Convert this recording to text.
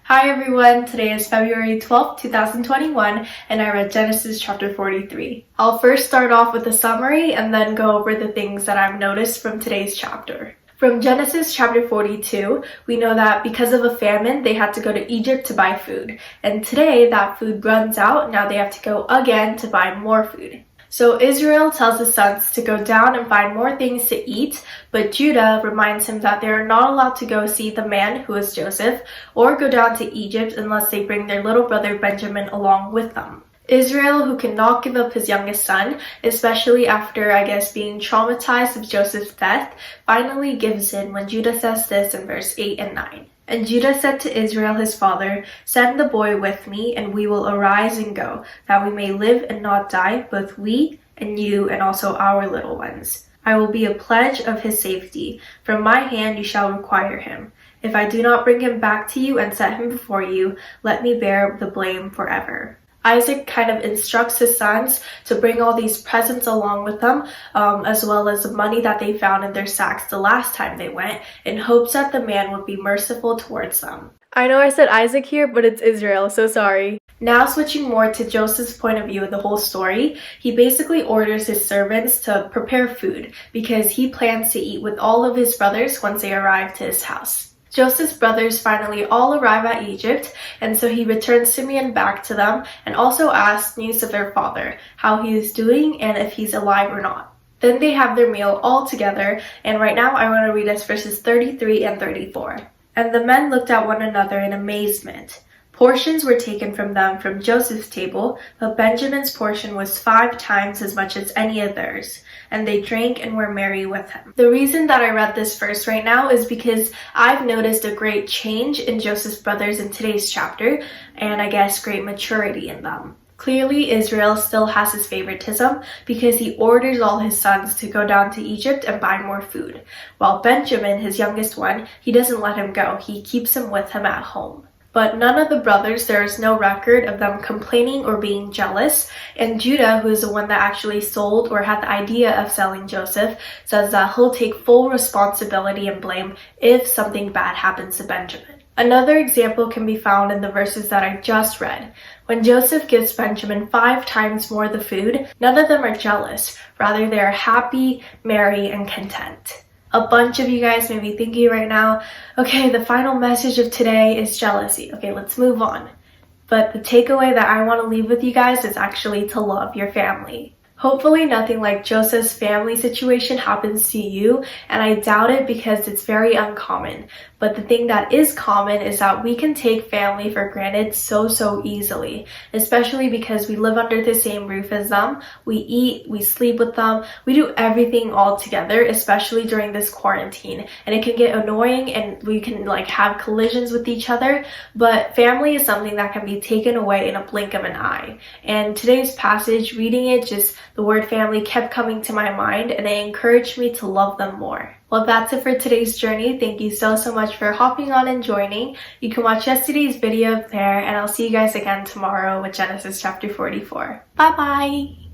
Hi everyone, today is February 12th, 2021, and I read Genesis chapter 43. I'll first start off with a summary and then go over the things that I've noticed from today's chapter. From Genesis chapter 42, we know that because of a famine, they had to go to Egypt to buy food. And today, that food runs out, now they have to go again to buy more food. So Israel tells his sons to go down and find more things to eat, but Judah reminds him that they are not allowed to go see the man who is Joseph, or go down to Egypt unless they bring their little brother Benjamin along with them. Israel, who cannot give up his youngest son, especially after, being traumatized of Joseph's death, finally gives in when Judah says this in verse 8 and 9. And Judah said to Israel his father, "Send the boy with me, and we will arise and go, that we may live and not die, both we and you and also our little ones. I will be a pledge of his safety. From my hand you shall require him. If I do not bring him back to you and set him before you, let me bear the blame forever." Isaac kind of instructs his sons to bring all these presents along with them, as well as the money that they found in their sacks the last time they went, in hopes that the man would be merciful towards them. I know I said Isaac here, but it's Israel, so sorry. Now switching more to Joseph's point of view of the whole story, he basically orders his servants to prepare food, because he plans to eat with all of his brothers once they arrive to his house. Joseph's brothers finally all arrive at Egypt, and so he returns Simeon back to them and also asks news of their father, how he is doing and if he's alive or not. Then they have their meal all together, and right now I want to read us verses 33 and 34. And the men looked at one another in amazement. Portions were taken from them from Joseph's table, but Benjamin's portion was 5 times as much as any of theirs, and they drank and were merry with him. The reason that I read this verse right now is because I've noticed a great change in Joseph's brothers in today's chapter, and great maturity in them. Clearly, Israel still has his favoritism because he orders all his sons to go down to Egypt and buy more food, while Benjamin, his youngest one, he doesn't let him go. He keeps him with him at home. But none of the brothers, there is no record of them complaining or being jealous, and Judah, who is the one that actually sold or had the idea of selling Joseph, says that he'll take full responsibility and blame if something bad happens to Benjamin. Another example can be found in the verses that I just read. When Joseph gives Benjamin 5 times more the food, none of them are jealous. Rather, they are happy, merry, and content. A bunch of you guys may be thinking right now, okay, the final message of today is jealousy. Okay, let's move on. But the takeaway that I want to leave with you guys is actually to love your family. Hopefully nothing like Joseph's family situation happens to you, and I doubt it because it's very uncommon. But the thing that is common is that we can take family for granted so easily, especially because we live under the same roof as them. We eat, we sleep with them, we do everything all together, especially during this quarantine. And it can get annoying and we can have collisions with each other, but family is something that can be taken away in a blink of an eye. And today's passage, reading it, just the word family kept coming to my mind, and it encouraged me to love them more. Well, that's it for today's journey. Thank you so much for hopping on and joining. You can watch yesterday's video there, and I'll see you guys again tomorrow with Genesis chapter 44. Bye bye!